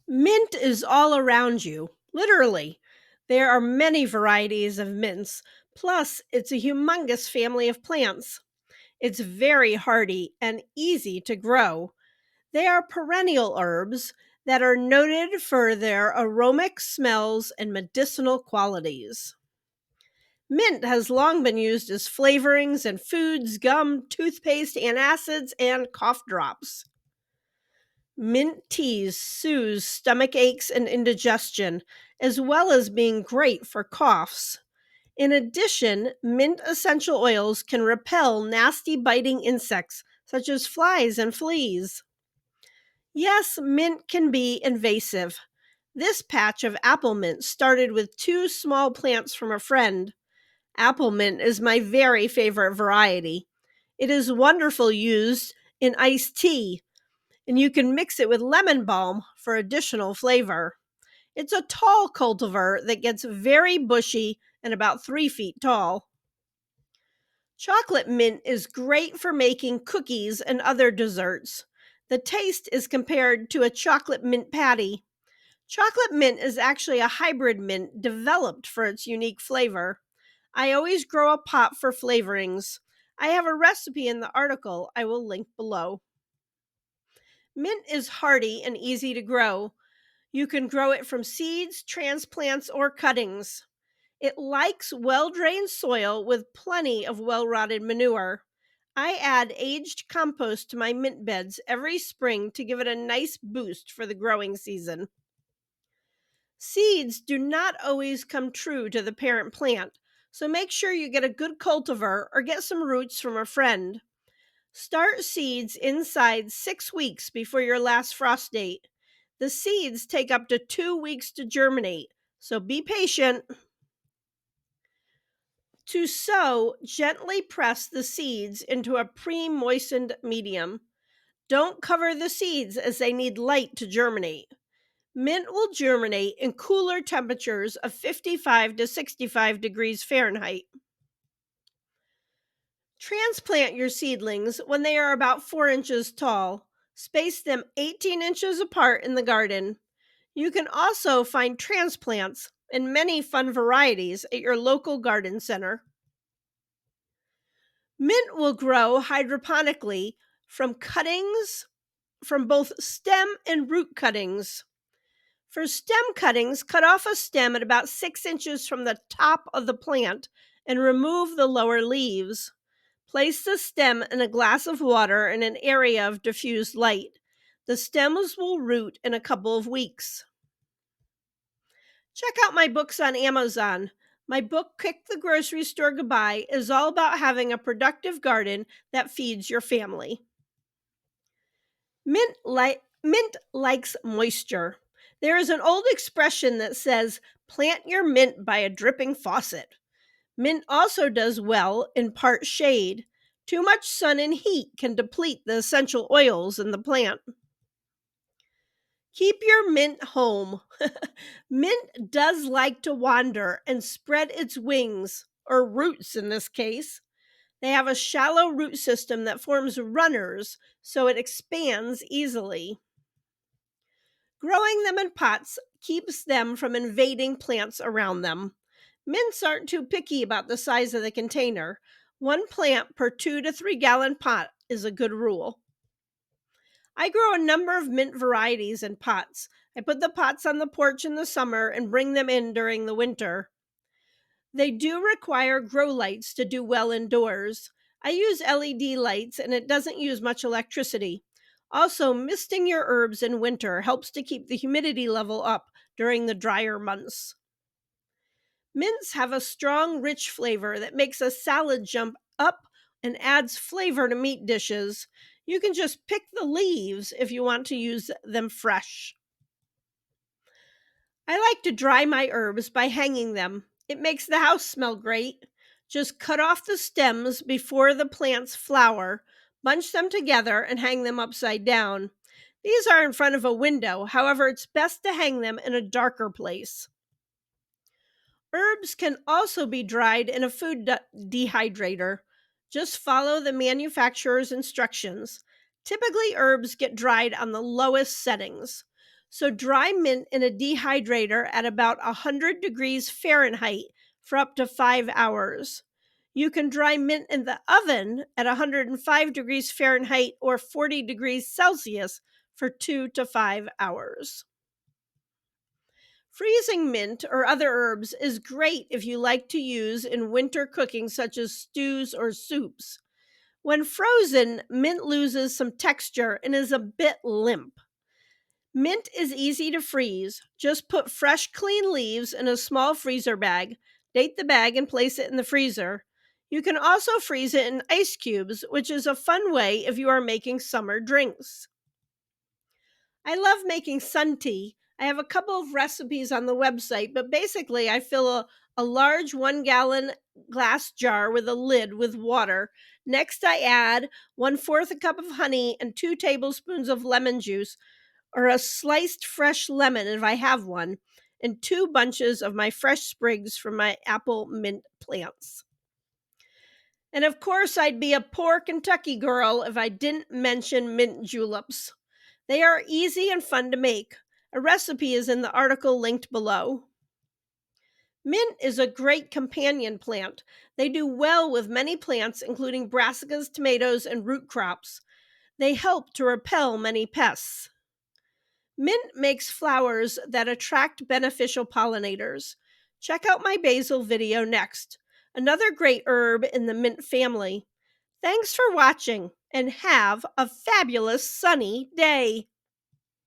Mint is all around you, literally. There are many varieties of mints, plus, it's a humongous family of plants. It's very hardy and easy to grow. They are perennial herbs that are noted for their aromatic smells and medicinal qualities. Mint has long been used as flavorings in foods, gum, toothpaste, antacids, and cough drops. Mint teas soothe stomach aches and indigestion, as well as being great for coughs. In addition, mint essential oils can repel nasty biting insects such as flies and fleas. Yes, mint can be invasive. This patch of apple mint started with two small plants from a friend. Apple mint is my very favorite variety. It is wonderful used in iced tea, and you can mix it with lemon balm for additional flavor. It's a tall cultivar that gets very bushy and about 3 feet tall. Chocolate mint is great for making cookies and other desserts. The taste is compared to a chocolate mint patty. Chocolate mint is actually a hybrid mint developed for its unique flavor. I always grow a pot for flavorings. I have a recipe in the article I will link below. Mint is hardy and easy to grow. You can grow it from seeds, transplants, or cuttings. It likes well drained soil with plenty of well rotted manure. I add aged compost to my mint beds every spring to give it a nice boost for the growing season. Seeds do not always come true to the parent plant, so make sure you get a good cultivar or get some roots from a friend. Start seeds inside 6 weeks before your last frost date. The seeds take up to 2 weeks to germinate, so be patient. To sow, gently press the seeds into a pre moistened medium. Don't cover the seeds as they need light to germinate. Mint will germinate in cooler temperatures of 55 to 65 degrees Fahrenheit. Transplant your seedlings when they are about 4 inches tall. Space them 18 inches apart in the garden. You can also find transplants in many fun varieties at your local garden center. Mint will grow hydroponically from cuttings from both stem and root cuttings. For stem cuttings, cut off a stem at about 6 inches from the top of the plant and remove the lower leaves. Place the stem in a glass of water in an area of diffused light. The stems will root in a couple of weeks. Check out my books on Amazon. My book, Kick the Grocery Store Goodbye, is all about having a productive garden that feeds your family. Mint likes moisture. There is an old expression that says, plant your mint by a dripping faucet. Mint also does well in part shade. Too much sun and heat can deplete the essential oils in the plant. Keep your mint home. Mint does like to wander and spread its wings, or roots in this case. They have a shallow root system that forms runners, so it expands easily. Growing them in pots keeps them from invading plants around them. Mints aren't too picky about the size of the container. 1 plant per 2 to 3 gallon pot is a good rule. I grow a number of mint varieties in pots. I put the pots on the porch in the summer and bring them in during the winter. They do require grow lights to do well indoors. I use LED lights and it doesn't use much electricity. Also, misting your herbs in winter helps to keep the humidity level up during the drier months. Mints have a strong, rich flavor that makes a salad jump up and adds flavor to meat dishes. You can just pick the leaves if you want to use them fresh. I like to dry my herbs by hanging them. It makes the house smell great. Just cut off the stems before the plants flower, bunch them together, and hang them upside down. These are in front of a window, however, it's best to hang them in a darker place. Herbs can also be dried in a food dehydrator. Just follow the manufacturer's instructions. Typically, herbs get dried on the lowest settings. So dry mint in a dehydrator at about 100 degrees Fahrenheit for up to 5 hours. You can dry mint in the oven at 105 degrees Fahrenheit or 40 degrees Celsius for 2 to 5 hours. Freezing mint or other herbs is great if you like to use in winter cooking, such as stews or soups. When frozen, mint loses some texture and is a bit limp. Mint is easy to freeze. Just put fresh, clean leaves in a small freezer bag, date the bag, and place it in the freezer. You can also freeze it in ice cubes, which is a fun way if you are making summer drinks. I love making sun tea. I have a couple of recipes on the website, but basically, I fill a large 1 gallon glass jar with a lid with water. Next, I add 1/4 a cup of honey and 2 tablespoons of lemon juice, or a sliced fresh lemon if I have one, and 2 bunches of my fresh sprigs from my apple mint plants. And of course, I'd be a poor Kentucky girl if I didn't mention mint juleps. They are easy and fun to make. A recipe is in the article linked below. Mint is a great companion plant. They do well with many plants, including brassicas, tomatoes, and root crops. They help to repel many pests. Mint makes flowers that attract beneficial pollinators. Check out my basil video next, another great herb in the mint family. Thanks for watching and have a fabulous sunny day.